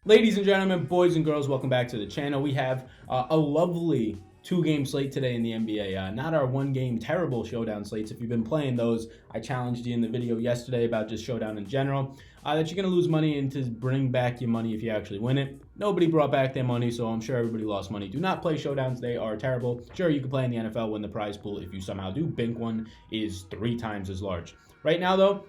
Ladies and gentlemen, boys and girls, welcome back to the channel. We have a lovely two-game slate today in the NBA. Not our one-game terrible showdown slates. If you've been playing those, I challenged you in the video yesterday about just showdown in general, that you're going to lose money and to bring back your money if you actually win it. Nobody brought back their money, so I'm sure everybody lost money. Do not play showdowns. They are terrible. Sure, you can play in the NFL, win the prize pool. If you somehow do, Bink one is 3 times as large. Right now, though,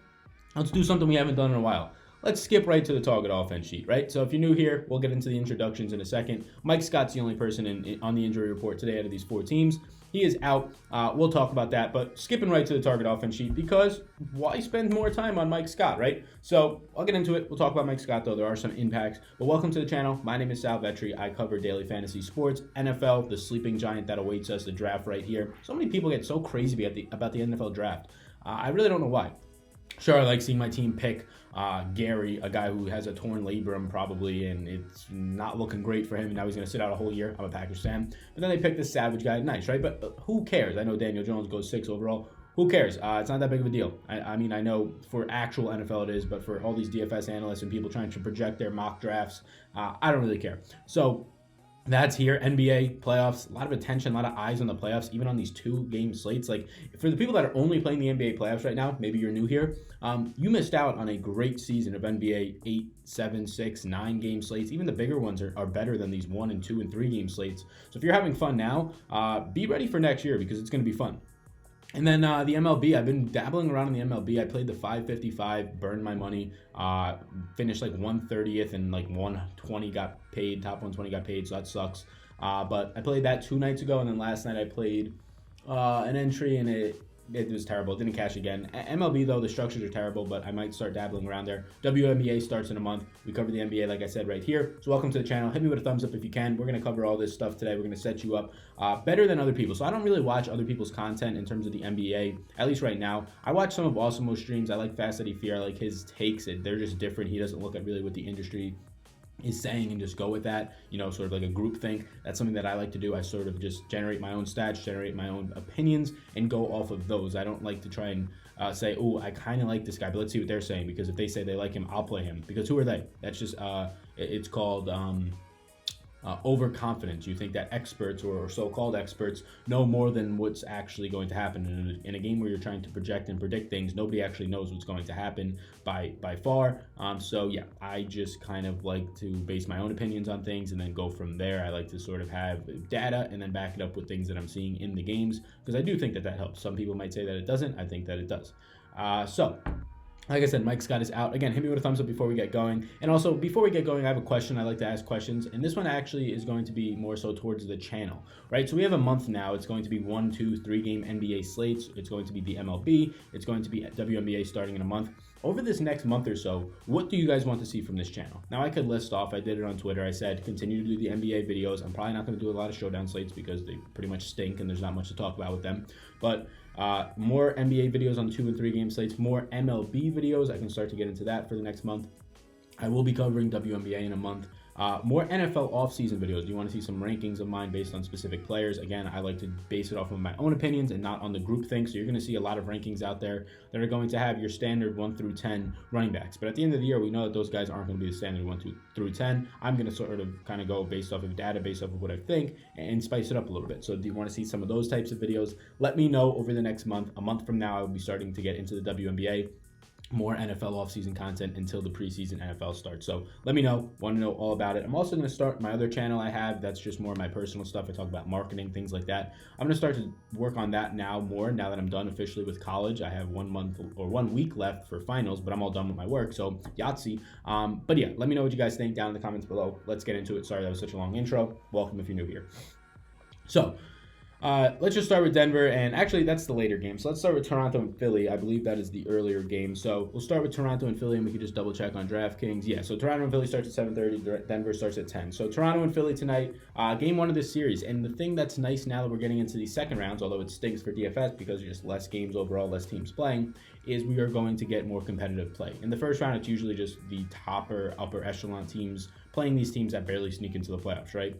let's do something we haven't done in a while. Let's skip right to the target offense sheet, right? So if you're new here, we'll get into the introductions in a second. Mike Scott's the only person on the injury report today out of these 4 teams. He is out. We'll talk about that, but skipping right to the target offense sheet because why spend more time on Mike Scott, right? So I'll get into it. We'll talk about Mike Scott, though. There are some impacts. But welcome to the channel. My name is Sal Vetri. I cover daily fantasy sports, NFL, the sleeping giant that awaits us, the draft right here. So many people get so crazy about the NFL draft. I really don't know why. Sure, I like seeing my team pick Gary, a guy who has a torn labrum probably, and it's not looking great for him, and now he's going to sit out a whole year. I'm a Packers fan. But then they pick this Savage guy. Nice, right? But who cares? I know Daniel Jones goes 6 overall. Who cares? It's not that big of a deal. I mean, I know for actual NFL it is, but for all these DFS analysts and people trying to project their mock drafts, I don't really care. So that's here. NBA playoffs, a lot of attention, a lot of eyes on the playoffs, even on these 2-game slates. Like, for the people that are only playing the NBA playoffs right now, maybe you're new here, you missed out on a great season of NBA 8, 7, 6, 9-game slates. Even the bigger ones are better than these 1 and 2 and 3-game slates. So if you're having fun now, be ready for next year because it's going to be fun. And then the MLB, I've been dabbling around in the MLB. I played the 555, burned my money, finished like 130th and like 120 got paid, top 120 got paid, so that sucks. But I played that 2 nights ago, and then last night I played an entry, and it was terrible. It didn't cash again. MLB, though, the structures are terrible, but I might start dabbling around there. WNBA starts in a month. We cover the NBA, like I said, right here. So welcome to the channel. Hit me with a thumbs up if you can. We're going to cover all this stuff today. We're going to set you up better than other people. So I don't really watch other people's content in terms of the NBA, at least right now. I watch some of Awesimo's streams. I like Fast Eddie Fear. I like his takes. They're just different. He doesn't look at really what the industry is saying and just go with that, sort of like a group think. That's something that I like to do. I sort of just generate my own stats, generate my own opinions, and go off of those. I don't like to try and say, oh, I kind of like this guy, but let's see what they're saying, because if they say they like him, I'll play him, because who are they? That's just, it's called overconfidence. You think that experts or so-called experts know more than what's actually going to happen. In a game where you're trying to project and predict things, nobody actually knows what's going to happen by far. So yeah, I just kind of like to base my own opinions on things and then go from there. I like to sort of have data and then back it up with things that I'm seeing in the games, because I do think that helps. Some people might say that it doesn't. I think that it does. So like I said, Mike Scott is out. Again, hit me with a thumbs up before we get going. And also, before we get going, I have a question. I like to ask questions. And this one actually is going to be more so towards the channel, right? So we have a month now. It's going to be 1, 2, 3-game NBA slates. It's going to be the MLB. It's going to be WNBA starting in a month. Over this next month or so, what do you guys want to see from this channel? Now, I could list off. I did it on Twitter. I said, continue to do the NBA videos. I'm probably not going to do a lot of showdown slates because they pretty much stink and there's not much to talk about with them. But more NBA videos on 2 and 3-game slates, more MLB videos. I can start to get into that for the next month. I will be covering WNBA in a month. More NFL offseason videos. Do you want to see some rankings of mine based on specific players? Again, I like to base it off of my own opinions and not on the group thing. So you're going to see a lot of rankings out there that are going to have your standard 1 through 10 running backs. But at the end of the year, we know that those guys aren't going to be the standard 1 through 10. I'm going to sort of kind of go based off of data, based off of what I think, and spice it up a little bit. So do you want to see some of those types of videos? Let me know over the next month. A month from now, I will be starting to get into the WNBA. More NFL offseason content until the preseason NFL starts. So let me know. Want to know all about it. I'm also going to start my other channel I have. That's just more of my personal stuff. I talk about marketing, things like that. I'm going to start to work on that now that I'm done officially with college. I have 1 month or 1 week left for finals, but I'm all done with my work. So Yahtzee. But yeah, let me know what you guys think down in the comments below. Let's get into it. Sorry that was such a long intro. Welcome if you're new here. So let's just start with Denver, and actually that's the later game. So let's start with Toronto and Philly. I believe that is the earlier game. So we'll start with Toronto and Philly, and we can just double check on Draftkings. Yeah, so Toronto and Philly starts at 7:30. Denver starts at 10. So Toronto and Philly tonight, game 1 of this series. And the thing that's nice now that we're getting into these second rounds, although it stinks for DFS because there's just less games overall, less teams playing, is we are going to get more competitive play. In the first round, it's usually just the top or upper echelon teams playing these teams that barely sneak into the playoffs, right?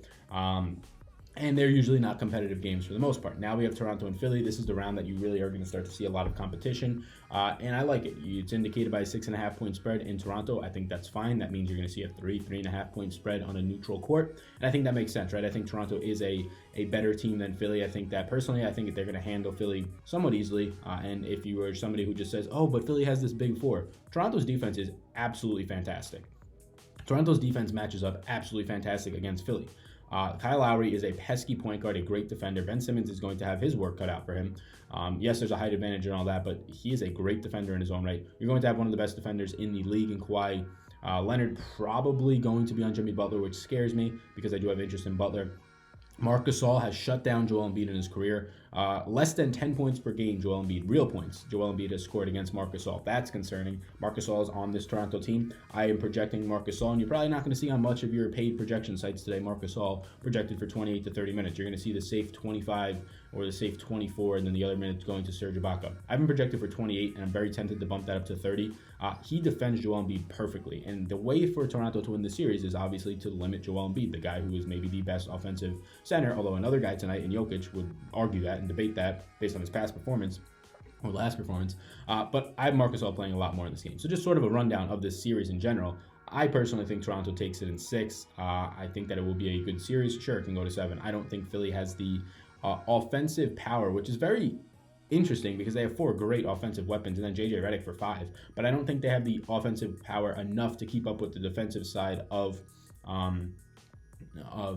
and they're usually not competitive games for the most part. Now we have Toronto and Philly. This is the round that you really are going to start to see a lot of competition, and I like it. It's indicated by a 6.5 point spread in Toronto. I think that's fine. That means you're going to see a 3.5 point spread on a neutral court, and I think that makes sense, right? I think Toronto is a better team than Philly. I think that personally, I think they're going to handle Philly somewhat easily. And if you are somebody who just says, "Oh, but Philly has this big four," Toronto's defense is absolutely fantastic. Toronto's defense matches up absolutely fantastic against Philly. Kyle Lowry is a pesky point guard, a great defender. Ben Simmons is going to have his work cut out for him. Yes, there's a height advantage and all that, but he is a great defender in his own right. You're going to have one of the best defenders in the league in Kawhi Leonard, probably going to be on Jimmy Butler, which scares me because I do have interest in Butler. Marc Gasol has shut down Joel Embiid in his career. Less than 10 points per game, Joel Embiid, real points, Joel Embiid has scored against Marc Gasol. That's concerning. Marc Gasol is on this Toronto team. I am projecting Marc Gasol, and you're probably not going to see on much of your paid projection sites today Marc Gasol projected for 28 to 30 minutes. You're going to see the safe 25 or the safe 24, and then the other minutes going to Serge Ibaka. I've been projected for 28, and I'm very tempted to bump that up to 30. He defends Joel Embiid perfectly, and the way for Toronto to win the series is obviously to limit Joel Embiid, the guy who is maybe the best offensive center, although another guy tonight in Jokic would argue that and debate that based on his past performance or last performance. But I have Marc Gasol playing a lot more in this game. So just sort of a rundown of this series in general. I personally think Toronto takes it in 6. I think that it will be a good series. Sure, it can go to 7. I don't think Philly has the offensive power, which is very interesting because they have 4 great offensive weapons and then JJ Redick for 5. But I don't think they have the offensive power enough to keep up with the defensive side of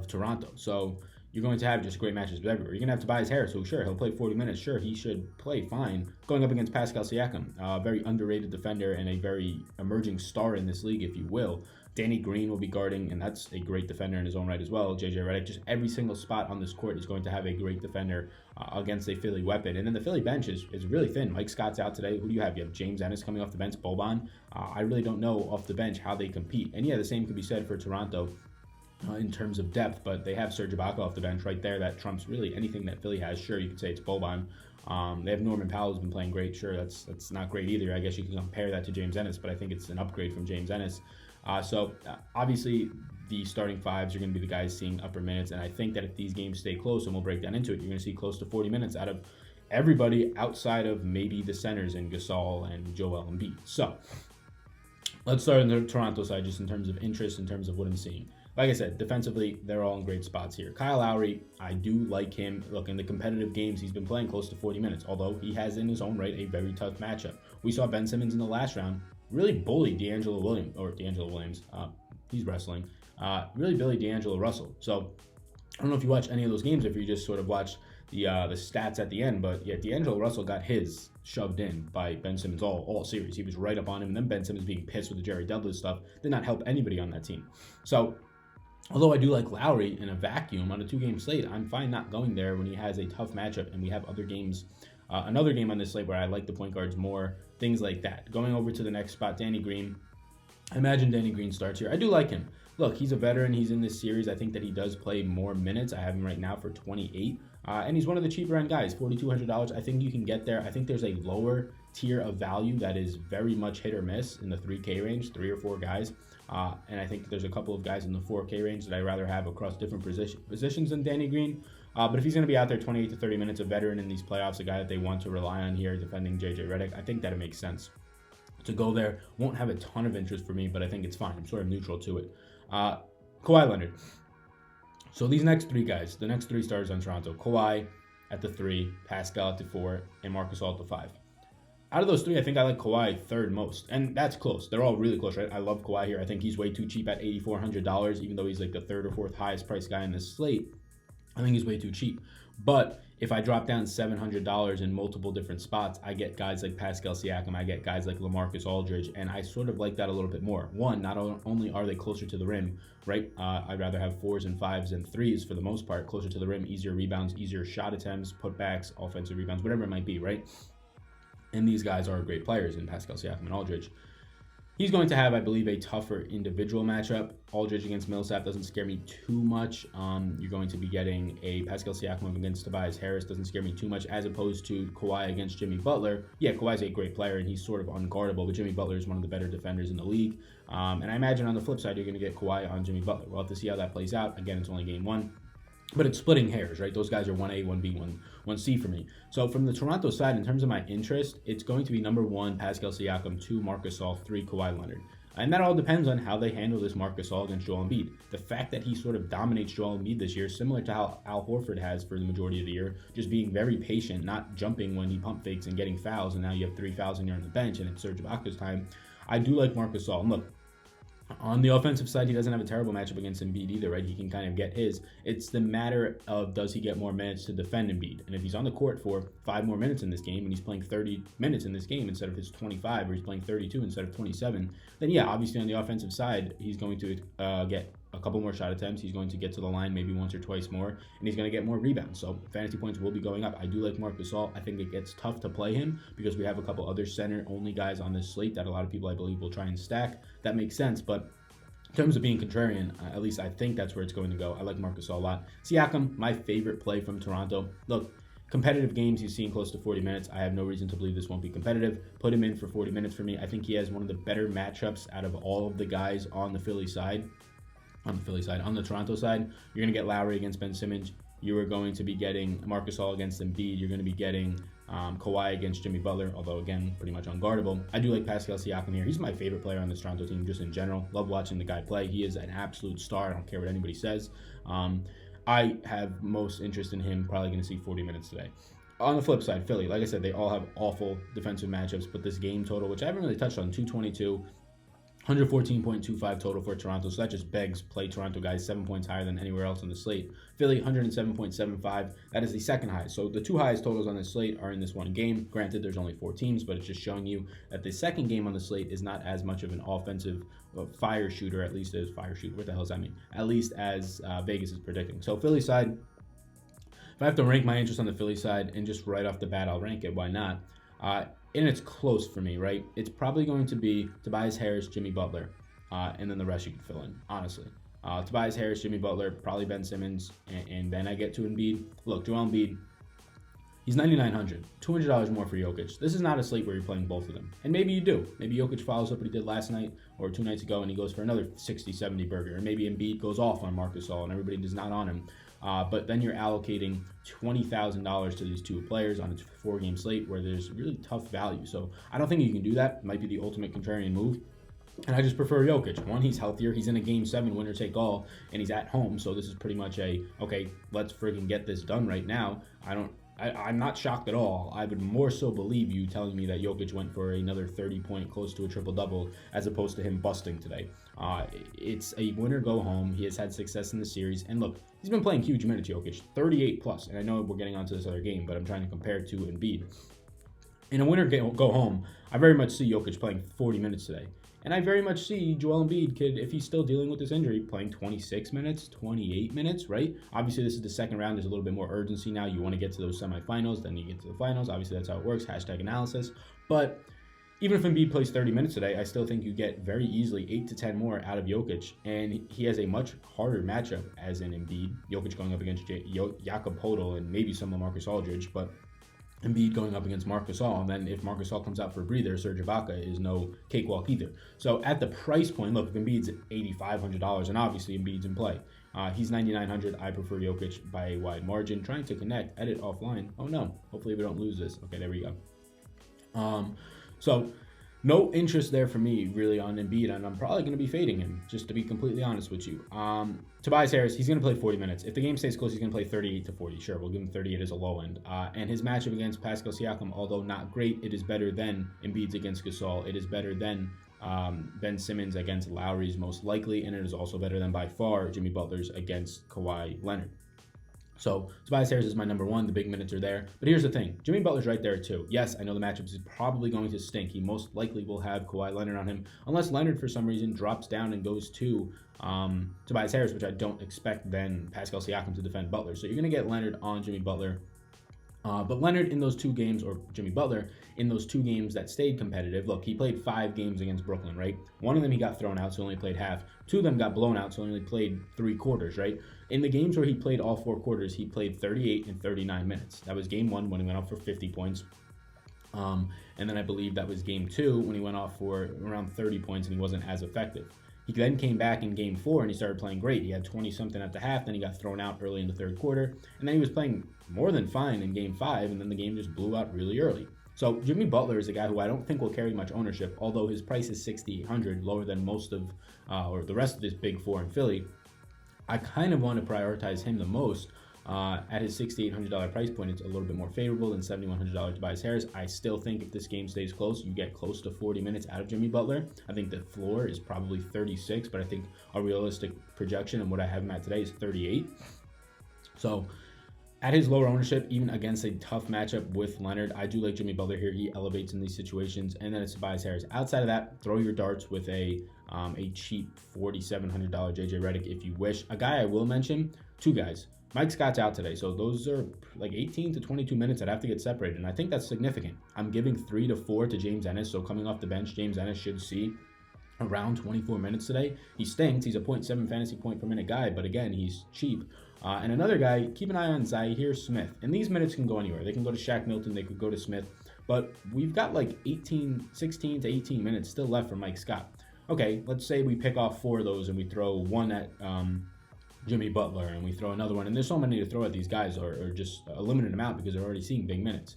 Toronto. So you're going to have just great matches everywhere. You're going to have Tobias Harris, who, sure, he'll play 40 minutes. Sure, he should play fine. Going up against Pascal Siakam, a very underrated defender and a very emerging star in this league, if you will. Danny Green will be guarding, and that's a great defender in his own right as well. JJ Redick, just every single spot on this court is going to have a great defender against a Philly weapon. And then the Philly bench is really thin. Mike Scott's out today. Who do you have? You have James Ennis coming off the bench, Boban. I really don't know off the bench how they compete. And yeah, the same could be said for Toronto. In terms of depth, but they have Serge Ibaka off the bench right there. That trumps really anything that Philly has. Sure, you could say it's Boban. They have Norman Powell, who's been playing great. Sure, that's not great either. I guess you can compare that to James Ennis, but I think it's an upgrade from James Ennis. Obviously, the starting fives are going to be the guys seeing upper minutes, and I think that if these games stay close, and we'll break down into it, you're going to see close to 40 minutes out of everybody outside of maybe the centers and Gasol and Joel Embiid. So let's start on the Toronto side, just in terms of interest, in terms of what I'm seeing. Like I said, defensively, they're all in great spots here. Kyle Lowry, I do like him. Look, in the competitive games, he's been playing close to 40 minutes, although he has in his own right a very tough matchup. We saw Ben Simmons in the last round really bully D'Angelo Williams. He's wrestling. Really bully D'Angelo Russell. So I don't know if you watch any of those games, if you just sort of watch the stats at the end, but yeah, D'Angelo Russell got his shoved in by Ben Simmons all series. He was right up on him, and then Ben Simmons being pissed with the Jerry Douglas stuff did not help anybody on that team. So although I do like Lowry in a vacuum on a 2-game slate, I'm fine not going there when he has a tough matchup and we have other games. Another game on this slate where I like the point guards more, things like that. Going over to the next spot, Danny Green. I imagine Danny Green starts here. I do like him. Look, he's a veteran. He's in this series. I think that he does play more minutes. I have him right now for 28. And he's one of the cheaper end guys, $4,200. I think you can get there. I think there's a lower tier of value that is very much hit or miss in the 3K range, 3 or 4 guys. And I think there's a couple of guys in the 4K range that I'd rather have across different positions than Danny Green. But if he's going to be out there 28 to 30 minutes, a veteran in these playoffs, a guy that they want to rely on here defending JJ Redick, I think that it makes sense to go there. Won't have a ton of interest for me, but I think it's fine. I'm sort of neutral to it. Kawhi Leonard. So these next 3 guys, the next 3 starters on Toronto, Kawhi at the 3, Pascal at the 4, and Marc Gasol at the 5. Out of those 3, I think I like Kawhi third most, and that's close. They're all really close, right? I love Kawhi here. I think he's way too cheap at $8,400, even though he's like the 3rd or 4th highest priced guy in this slate. I think he's way too cheap. But if I drop down $700 in multiple different spots, I get guys like Pascal Siakam, I get guys like LaMarcus Aldridge, and I sort of like that a little bit more. One, not only are they closer to the rim, right? I'd rather have 4s and 5s and 3s for the most part, closer to the rim, easier rebounds, easier shot attempts, putbacks, offensive rebounds, whatever it might be, right? And these guys are great players in Pascal Siakam and Aldridge. He's going to have, I believe, a tougher individual matchup. Aldridge against Millsap doesn't scare me too much. You're going to be getting a Pascal Siakam against Tobias Harris. Doesn't scare me too much, as opposed to Kawhi against Jimmy Butler. Yeah, Kawhi's a great player, and he's sort of unguardable, but Jimmy Butler is one of the better defenders in the league. And I imagine on the flip side, you're going to get Kawhi on Jimmy Butler. We'll have to see how that plays out. Again, it's only game 1. but it's splitting hairs, right? Those guys are 1A, 1B, 1C for me. So from the Toronto side, in terms of my interest, it's going to be number 1, Pascal Siakam, 2, Marc Gasol, 3, Kawhi Leonard. And that all depends on how they handle this Marc Gasol against Joel Embiid. The fact that he sort of dominates Joel Embiid this year, similar to how Al Horford has for the majority of the year, just being very patient, not jumping when he pump fakes and getting fouls, and now you have 3 fouls and you're on the bench, and it's Serge Ibaka's time. I do like Marc Gasol. And look, on the offensive side, he doesn't have a terrible matchup against Embiid either, right? He can kind of get his. It's the matter of, does he get more minutes to defend Embiid? And if he's on the court for 5 more minutes in this game, and he's playing 30 minutes in this game instead of his 25, or he's playing 32 instead of 27, then yeah, obviously on the offensive side, he's going to get a couple more shot attempts. He's going to get to the line maybe once or twice more, and he's going to get more rebounds. So fantasy points will be going up. I do like Marc Gasol. I think it gets tough to play him because we have a couple other center-only guys on this slate that a lot of people, I believe, will try and stack. That makes sense, but in terms of being contrarian, at least I think that's where it's going to go. I like Marc Gasol a lot. Siakam, my favorite play from Toronto. Look, competitive games, he's seen close to 40 minutes. I have no reason to believe this won't be competitive. Put him in for 40 minutes for me. I think he has one of the better matchups out of all of the guys on the Philly side. On the Toronto side, you're going to get Lowry against Ben Simmons. You are going to be getting Marc Gasol against Embiid. You're going to be getting Kawhi against Jimmy Butler, although, again, pretty much unguardable. I do like Pascal Siakam here. He's my favorite player on this Toronto team just in general. Love watching the guy play. He is an absolute star. I don't care what anybody says. I have most interest in him, probably going to see 40 minutes today. On the flip side, Philly, like I said, they all have awful defensive matchups, but this game total, which I haven't really touched on, 222, 114.25 total for Toronto, so that just begs play Toronto guys 7 points higher than anywhere else on the slate. Philly, 107.75. That is the second highest. So the 2 highest totals on this slate are in this one game. Granted, there's only 4 teams, but it's just showing you that the second game on the slate is not as much of an offensive fire shooter, at least as fire shooter. What the hell does that mean? At least as Vegas is predicting. So Philly side, if I have to rank my interest on the Philly side, and just right off the bat, I'll rank it. Why not? And it's close for me, right? It's probably going to be Tobias Harris, Jimmy Butler, and then the rest you can fill in, honestly. Tobias Harris, Jimmy Butler, probably Ben Simmons, and then I get to Embiid. Look, Joel Embiid, he's $9,900, $200 more for Jokic. This is not a slate where you're playing both of them. And maybe you do. Maybe Jokic follows up what he did last night or 2 nights ago, and he goes for another 60, 70 burger. Or maybe Embiid goes off on Marc Gasol, and everybody is not on him. But then you're allocating $20,000 to these 2 players on a 4-game slate where there's really tough value. So I don't think you can do that. It might be the ultimate contrarian move. And I just prefer Jokic. One, he's healthier. He's in a Game 7 winner take all, and he's at home. So this is pretty much okay, let's friggin' get this done right now. I'm not shocked at all. I would more so believe you telling me that Jokic went for another 30-point, close to a triple-double, as opposed to him busting today. It's a winner go home. He has had success in the series. And look, he's been playing huge minutes, Jokic, 38 plus. And I know we're getting onto this other game, but I'm trying to compare it to Embiid. In a winner go home, I very much see Jokic playing 40 minutes today. And I very much see Joel Embiid could, if he's still dealing with this injury, playing 26 minutes, 28 minutes, right? Obviously, this is the second round. There's a little bit more urgency now. You want to get to those semifinals, then you get to the finals. Obviously, that's how it works. Hashtag analysis. But even if Embiid plays 30 minutes today, I still think you get very easily 8 to 10 more out of Jokic. And he has a much harder matchup as in Embiid. Jokic going up against Jakob Poeltl and maybe some Lamarcus Aldridge, but Embiid going up against Marc Gasol, and then if Marc Gasol comes out for a breather, Serge Ibaka is no cakewalk either. So at the price point, look, if Embiid's at $8,500, and obviously Embiid's in play. He's $9,900. I prefer Jokic by a wide margin. Trying to connect, edit offline. Oh no, hopefully we don't lose this. Okay, there we go. So no interest there for me really on Embiid, and I'm probably going to be fading him, just to be completely honest with you. Tobias Harris, he's going to play 40 minutes. If the game stays close, he's going to play 38 to 40. Sure, we'll give him 38 as a low end. And his matchup against Pascal Siakam, although not great, it is better than Embiid's against Gasol. It is better than Ben Simmons against Lowry's most likely, and it is also better than by far Jimmy Butler's against Kawhi Leonard. So Tobias Harris is my number 1. The big minutes are there. But here's the thing. Jimmy Butler's right there too. Yes, I know the matchup is probably going to stink. He most likely will have Kawhi Leonard on him. Unless Leonard, for some reason, drops down and goes to Tobias Harris, which I don't expect then Pascal Siakam to defend Butler. So you're going to get Leonard on Jimmy Butler. But Leonard in those 2 games, or Jimmy Butler, in those 2 games that stayed competitive, look, he played 5 games against Brooklyn, right? 1 of them he got thrown out, so only played half. 2 of them got blown out, so only played 3 quarters, right? In the games where he played all 4 quarters, he played 38 and 39 minutes. That was game 1 when he went off for 50 points. And then I believe that was game 2 when he went off for around 30 points and he wasn't as effective. He then came back in game 4 and he started playing great. He had 20 something at the half, then he got thrown out early in the third quarter, and then he was playing more than fine in game 5, and then the game just blew out really early. So Jimmy Butler is a guy who I don't think will carry much ownership, although his price is $6,800, lower than most of or the rest of this big four in Philly. I kind of want to prioritize him the most. At his $6,800 price point, it's a little bit more favorable than $7,100 Tobias Harris. I still think if this game stays close, you get close to 40 minutes out of Jimmy Butler. I think the floor is probably 36, but I think a realistic projection and what I have him at today is 38. So at his lower ownership, even against a tough matchup with Leonard, I do like Jimmy Butler here. He elevates in these situations, and then it's Tobias Harris. Outside of that, throw your darts with a cheap $4,700 JJ Redick if you wish. A guy I will mention, two guys. Mike Scott's out today, so those are like 18 to 22 minutes that have to get separated, and I think that's significant. I'm giving 3 to 4 to James Ennis, so coming off the bench, James Ennis should see around 24 minutes today. He stinks. He's a 0.7 fantasy point per minute guy, but again, he's cheap. And another guy, keep an eye on Zhaire Smith. And these minutes can go anywhere. They can go to Shaq Milton. They could go to Smith. But we've got like 16 to 18 minutes still left for Mike Scott. Okay, let's say we pick off 4 of those and we throw one at Jimmy Butler, and we throw another one, and there's so many to throw at these guys, or just a limited amount because they're already seeing big minutes.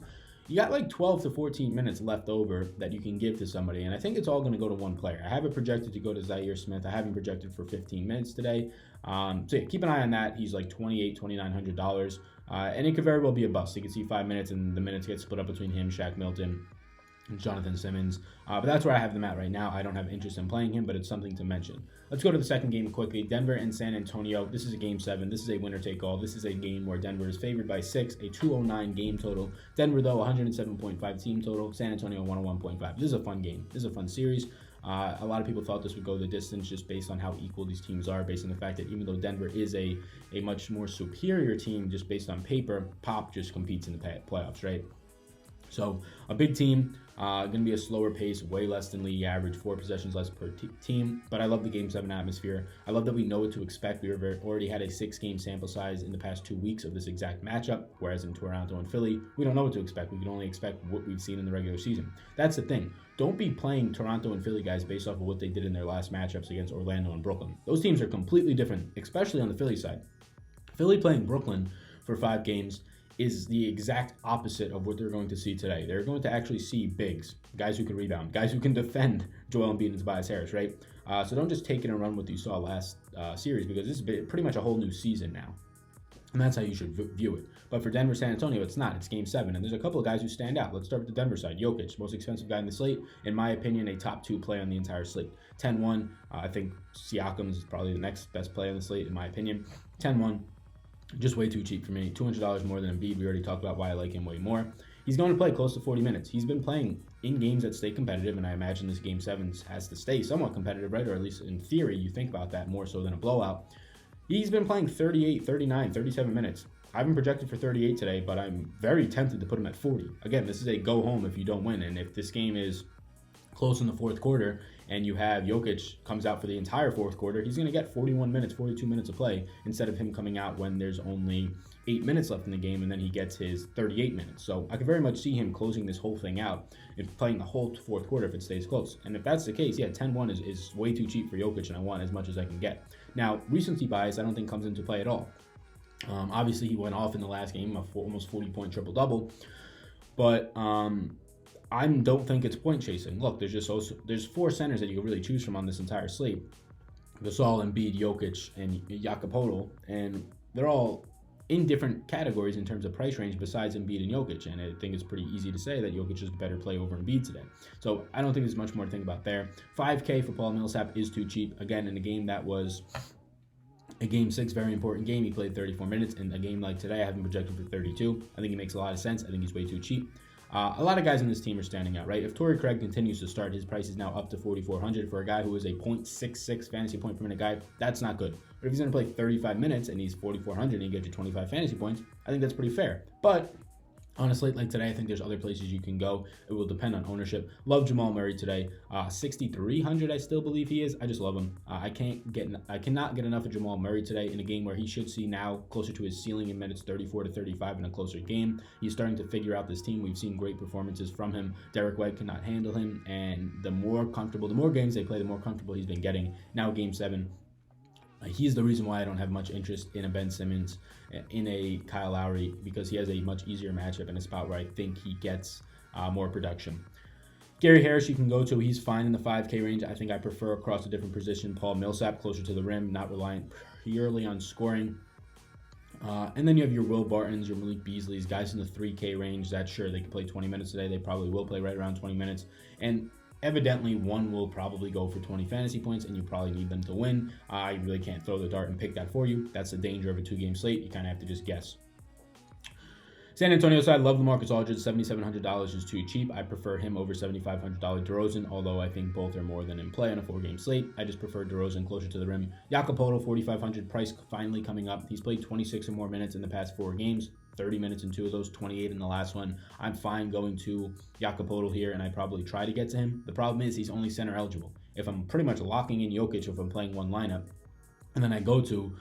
You got like 12 to 14 minutes left over that you can give to somebody, and I think it's all going to go to one player. I have it projected to go to Zhaire Smith. I have him projected for 15 minutes today. So yeah, keep an eye on that. He's like $2,900, and it could very well be a bust. You can see 5 minutes, and the minutes get split up between him, Shaq Milton, Jonathan Simmons, but that's where I have them at right now. I don't have interest in playing him, but it's something to mention. Let's go to the second game quickly. Denver and San Antonio. This is a game 7. This is a winner-take-all. This is a game where Denver is favored by 6, a 209 game total. Denver, though, 107.5 team total. San Antonio, 101.5. This is a fun game. This is a fun series. A lot of people thought this would go the distance just based on how equal these teams are, based on the fact that even though Denver is a much more superior team just based on paper, Pop just competes in the playoffs, right? So a big team, going to be a slower pace, way less than league average, 4 possessions less per team. But I love the Game 7 atmosphere. I love that we know what to expect. We already had a 6-game sample size in the past 2 weeks of this exact matchup, whereas in Toronto and Philly, we don't know what to expect. We can only expect what we've seen in the regular season. That's the thing. Don't be playing Toronto and Philly guys based off of what they did in their last matchups against Orlando and Brooklyn. Those teams are completely different, especially on the Philly side. Philly playing Brooklyn for 5 games is the exact opposite of what they're going to see today. They're going to actually see bigs, guys who can rebound, guys who can defend Joel Embiid and Tobias Harris, right? So don't just take it and run what you saw last series, because this is pretty much a whole new season now. And that's how you should view it. But for Denver, San Antonio, it's not. It's Game 7. And there's a couple of guys who stand out. Let's start with the Denver side. Jokic, most expensive guy in the slate. In my opinion, a top 2 play on the entire slate. 10-1. I think Siakam is probably the next best play on the slate, in my opinion. 10-1. Just way too cheap for me. $200 more than Embiid. We already talked about why I like him way more. He's going to play close to 40 minutes. He's been playing in games that stay competitive, and I imagine this Game 7 has to stay somewhat competitive, right? Or at least in theory, you think about that more so than a blowout. He's been playing 38, 39, 37 minutes. I've been projected for 38 today, but I'm very tempted to put him at 40. Again, this is a go home if you don't win, and if this game is close in the fourth quarter and you have Jokic comes out for the entire fourth quarter, he's going to get 41 minutes, 42 minutes of play instead of him coming out when there's only 8 minutes left in the game and then he gets his 38 minutes. So I could very much see him closing this whole thing out and playing the whole fourth quarter if it stays close. And if that's the case, yeah, 10-1 is way too cheap for Jokic, and I want as much as I can get. Now, recency bias I don't think comes into play at all. Obviously, he went off in the last game, almost 40-point triple-double. But I don't think it's point chasing. Look, there's 4 centers that you can really choose from on this entire slate. Gasol, Embiid, Jokic, and Jakob, and they're all in different categories in terms of price range besides Embiid and Jokic, and I think it's pretty easy to say that Jokic is a better play over Embiid today. So I don't think there's much more to think about there. $5K for Paul Millsap is too cheap. Again, in a game that was a Game 6, very important game, he played 34 minutes. In a game like today, I have him projected for 32. I think he makes a lot of sense. I think he's way too cheap. A lot of guys in this team are standing out, right? If Torrey Craig continues to start, his price is now up to $4,400 for a guy who is a .66 fantasy point per minute guy. That's not good. But if he's going to play 35 minutes and he's $4,400 and he gets you 25 fantasy points, I think that's pretty fair. But On a slate like today, I think there's other places you can go. It will depend on ownership. Love Jamal Murray today. 6,300, I still believe he is. I just love him. I cannot get enough of Jamal Murray today in a game where he should see now closer to his ceiling in minutes 34 to 35 in a closer game. He's starting to figure out this team. We've seen great performances from him. Derek White cannot handle him, and the more games they play, the more comfortable he's been getting. Now game 7. He's the reason why I don't have much interest in a Ben Simmons, in a Kyle Lowry, because he has a much easier matchup in a spot where I think he gets more production. Gary Harris you can go to. He's fine in the 5K range. I think I prefer across a different position. Paul Millsap closer to the rim, not reliant purely on scoring. And then you have your Will Bartons, your Malik Beasleys, guys in the 3K range. That's sure they can play 20 minutes today. They probably will play right around 20 minutes. And evidently, one will probably go for 20 fantasy points, and you probably need them to win. I really can't throw the dart and pick that for you. That's the danger of a 2-game slate. You kind of have to just guess. San Antonio side, love LaMarcus Aldridge. $7,700 is too cheap. I prefer him over $7,500 DeRozan, although I think both are more than in play on a 4-game slate. I just prefer DeRozan closer to the rim. Jakob Poeltl, $4,500 price finally coming up. He's played 26 or more minutes in the past 4 games. 30 minutes in 2 of those, 28 in the last one. I'm fine going to Jakob Poeltl here, and I probably try to get to him. The problem is he's only center eligible. If I'm pretty much locking in Jokic, if I'm playing one lineup, and then I go to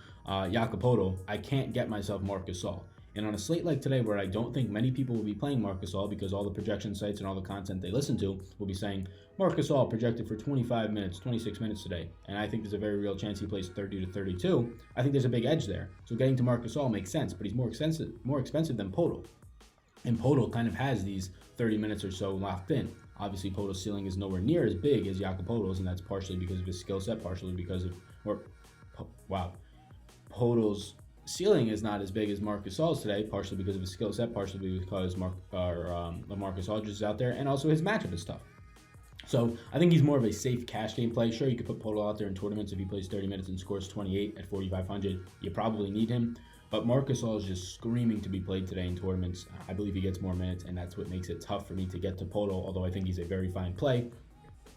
Jakob Poeltl, I can't get myself Marc Gasol. And on a slate like today, where I don't think many people will be playing Marc Gasol, because all the projection sites and all the content they listen to will be saying Marc Gasol projected for 25 minutes, 26 minutes today, and I think there's a very real chance he plays 30 to 32. I think there's a big edge there. So getting to Marc Gasol makes sense, but he's more expensive than Poeltl. And Poeltl kind of has these 30 minutes or so locked in. Obviously, Poeltl's ceiling is nowhere near as big as Jakob Poeltl's, and that's partially because of his skill set, partially because of Poeltl's ceiling is not as big as Marc Gasol's today, partially because of his skill set, partially because LaMarcus Aldridge is out there, and also his matchup is tough. So I think he's more of a safe cash game play. Sure, you could put Poeltl out there in tournaments if he plays 30 minutes and scores 28 at 4,500. You probably need him. But Marc Gasol is just screaming to be played today in tournaments. I believe he gets more minutes, and that's what makes it tough for me to get to Poeltl, although I think he's a very fine play.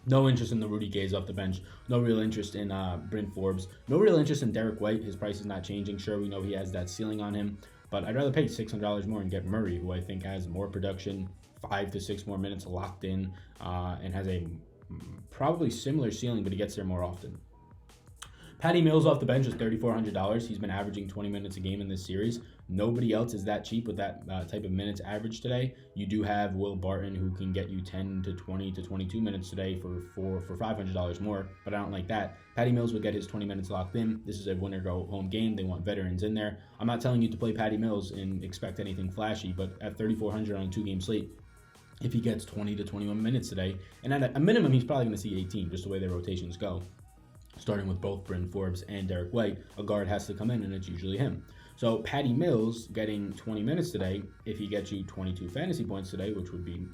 No interest in the Rudy Gays off the bench. No real interest in Bryn Forbes. No real interest in Derek White. His price is not changing. Sure, we know he has that ceiling on him, but I'd rather pay $600 more and get Murray, who I think has more production, 5 to 6 more minutes locked in, and has a probably similar ceiling, but he gets there more often. Patty Mills off the bench is $3,400. He's been averaging 20 minutes a game in this series. Nobody else is that cheap with that type of minutes average today. You do have Will Barton, who can get you 10 to 20 to 22 minutes today for $500 more, but I don't like that. Patty Mills would get his 20 minutes locked in. This is a winner-go-home game. They want veterans in there. I'm not telling you to play Patty Mills and expect anything flashy, but at $3,400 on a 2-game slate, if he gets 20 to 21 minutes today, and at a minimum, he's probably going to see 18, just the way their rotations go. Starting with both Bryn Forbes and Derek White, a guard has to come in, and it's usually him. So Patty Mills getting 20 minutes today, if he gets you 22 fantasy points today, which would be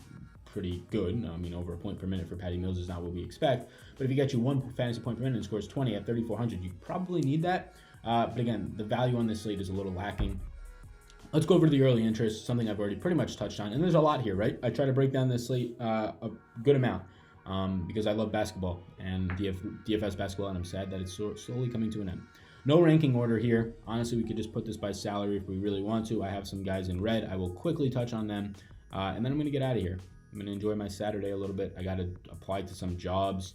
pretty good. I mean, over a point per minute for Patty Mills is not what we expect. But if he gets you 1 fantasy point per minute and scores 20 at 3,400, you probably need that. But again, the value on this slate is a little lacking. Let's go over to the early interest, something I've already pretty much touched on. And there's a lot here, right? I try to break down this slate a good amount. Because I love basketball and DFS basketball, and I'm sad that it's slowly coming to an end. No ranking order here. Honestly, we could just put this by salary if we really want to. I have some guys in red. I will quickly touch on them, and then I'm going to get out of here. I'm going to enjoy my Saturday a little bit. I got to apply to some jobs.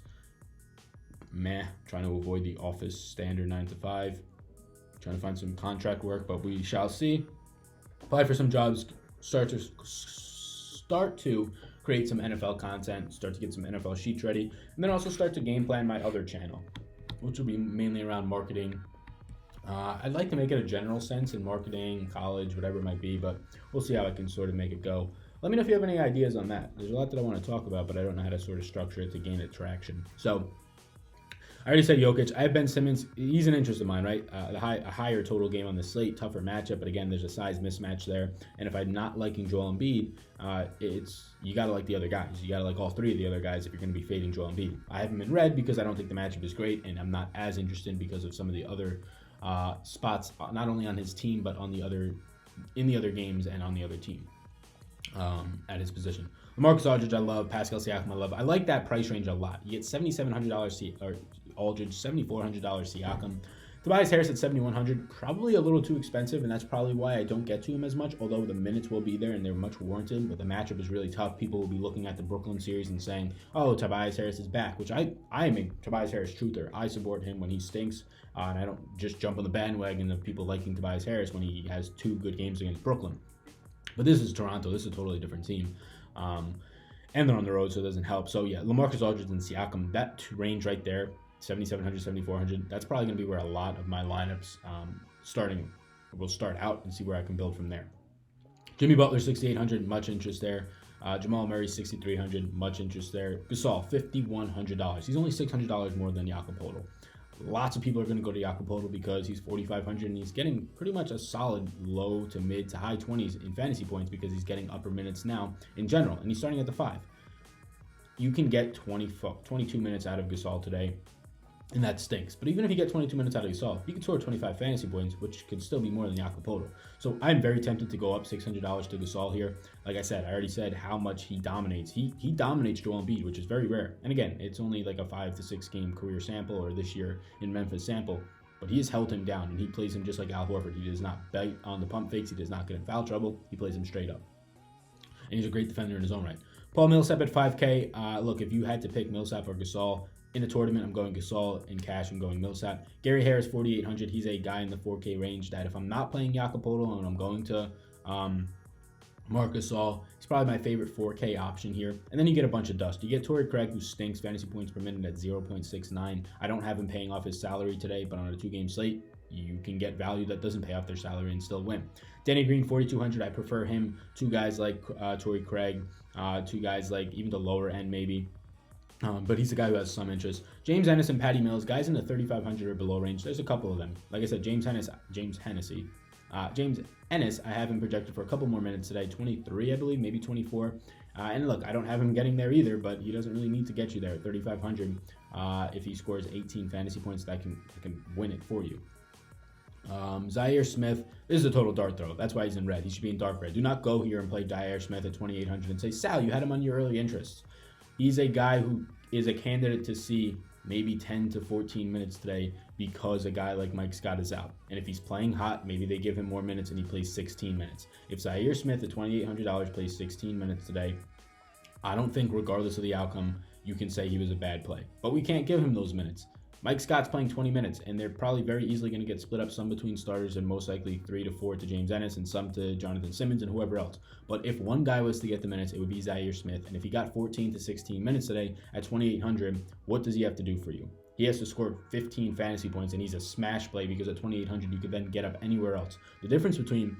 Trying to avoid the office standard 9 to 5. Trying to find some contract work, but we shall see. Apply for some jobs. Start to create some NFL content, start to get some NFL sheets ready, and then also start to game plan my other channel, which will be mainly around marketing. I'd like to make it a general sense in marketing, college, whatever it might be, but we'll see how I can sort of make it go. Let me know if you have any ideas on that. There's a lot that I want to talk about, but I don't know how to sort of structure it to gain traction. So I already said Jokic. I have Ben Simmons. He's an interest of mine, right? A higher total game on the slate, tougher matchup, but again, there's a size mismatch there. And if I'm not liking Joel Embiid, you got to like the other guys. You got to like all 3 of the other guys if you're going to be fading Joel Embiid. I have him in red because I don't think the matchup is great, and I'm not as interested because of some of the other spots, not only on his team, but in the other games and on the other team at his position. LaMarcus Aldridge, I love. Pascal Siakam, I love. I like that price range a lot. You get $7,700 Aldridge, $7,400 Siakam. Tobias Harris at 7,100, probably a little too expensive, and that's probably why I don't get to him as much, although the minutes will be there and they're much warranted, but the matchup is really tough. People will be looking at the Brooklyn series and saying, oh, Tobias Harris is back, which I am a Tobias Harris truther. I support him when he stinks, and I don't just jump on the bandwagon of people liking Tobias Harris when he has 2 good games against Brooklyn. But this is Toronto. This is a totally different team. And they're on the road, so it doesn't help. So, yeah, LaMarcus Aldridge and Siakam, that range right there, 7,700, 7,400, that's probably going to be where a lot of my lineups will start out and see where I can build from there. Jimmy Butler, 6,800, much interest there. Jamal Murray, 6,300, much interest there. Gasol, $5,100. He's only $600 more than Jakob Poeltl. Lots of people are going to go to Jakob Poeltl because he's 4,500 and he's getting pretty much a solid low to mid to high 20s in fantasy points because he's getting upper minutes now in general, and he's starting at the 5. You can get 22 minutes out of Gasol today, and that stinks. But even if you get 22 minutes out of Gasol, you can score 25 fantasy points, which could still be more than Jakob Poeltl. So I'm very tempted to go up $600 to Gasol here. Like I said, I already said how much he dominates. He dominates Joel Embiid, which is very rare. And again, it's only like a 5 to 6 game career sample, or this year in Memphis sample. But he has held him down, and he plays him just like Al Horford. He does not bite on the pump fakes. He does not get in foul trouble. He plays him straight up. And he's a great defender in his own right. Paul Millsap at 5K. Look, if you had to pick Millsap or Gasol, in the tournament, I'm going Gasol. In cash, I'm going Millsap. Gary Harris, 4,800. He's a guy in the 4K range that if I'm not playing Jakob Poeltl and I'm going to Marc Gasol, he's probably my favorite 4K option here. And then you get a bunch of dust. You get Torrey Craig, who stinks, fantasy points per minute at 0.69. I don't have him paying off his salary today, but on a 2-game slate, you can get value that doesn't pay off their salary and still win. Danny Green, 4,200. I prefer him to guys like Torrey Craig, to guys like even the lower end maybe. But he's a guy who has some interest. James Ennis and Patty Mills, guys in the 3,500 or below range. There's a couple of them. Like I said, James Ennis, I have him projected for a couple more minutes today. 23, I believe, maybe 24. And look, I don't have him getting there either, but he doesn't really need to get you there at 3,500. If he scores 18 fantasy points, that can win it for you. Zaire Smith, this is a total dart throw. That's why he's in red. He should be in dark red. Do not go here and play Zaire Smith at 2,800 and say, Sal, you had him on your early interests. He's a guy who is a candidate to see maybe 10 to 14 minutes today because a guy like Mike Scott is out. And if he's playing hot, maybe they give him more minutes and he plays 16 minutes. If Zaire Smith at $2,800 plays 16 minutes today, I don't think regardless of the outcome, you can say he was a bad play. But we can't give him those minutes. Mike Scott's playing 20 minutes, and they're probably very easily going to get split up, some between starters and most likely 3 to 4 to James Ennis and some to Jonathan Simmons and whoever else. But if one guy was to get the minutes, it would be Zaire Smith. And if he got 14 to 16 minutes today at 2,800, what does he have to do for you? He has to score 15 fantasy points, and he's a smash play because at 2,800, you could then get up anywhere else. The difference between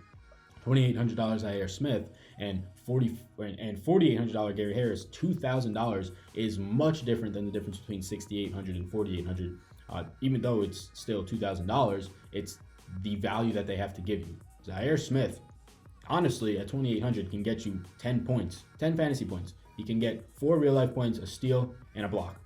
$2,800 Zaire Smith and $4,800 Gary Harris, $2,000, is much different than the difference between $6,800 and $4,800. Even though it's still $2,000, it's the value that they have to give you. Zaire Smith, honestly, at $2,800 can get you 10 points, 10 fantasy points. He can get 4 real-life points, a steal, and a block.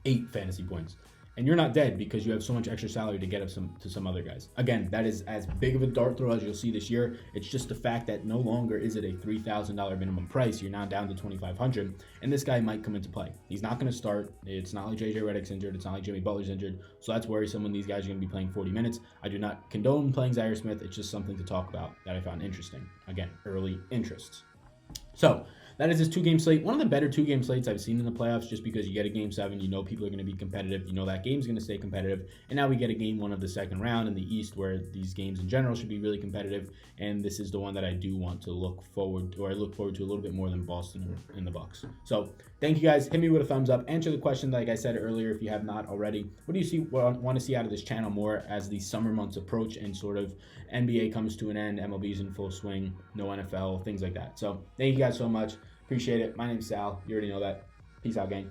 8 fantasy points. And you're not dead because you have so much extra salary to get up to some other guys. Again, that is as big of a dart throw as you'll see this year. It's just the fact that no longer is it a $3,000 minimum price. You're now down to $2,500, and this guy might come into play. He's not going to start. It's not like JJ Redick's injured. It's not like Jimmy Butler's injured. So that's worrisome when these guys are going to be playing 40 minutes. I do not condone playing Zaire Smith. It's just something to talk about that I found interesting. Again, early interests. So that is his 2-game slate. One of the better 2-game slates I've seen in the playoffs, just because you get a game 7, you know people are going to be competitive, you know that game's going to stay competitive, and now we get a game 1 of the second round in the East where these games in general should be really competitive, and this is the one that I do want to look forward to a little bit more than Boston and the Bucks. So thank you guys. Hit me with a thumbs up. Answer the question like I said earlier if you have not already. What do you want to see out of this channel more as the summer months approach and sort of NBA comes to an end, MLB's in full swing, no NFL, things like that. So thank you guys so much. Appreciate it. My name's Sal. You already know that. Peace out, gang.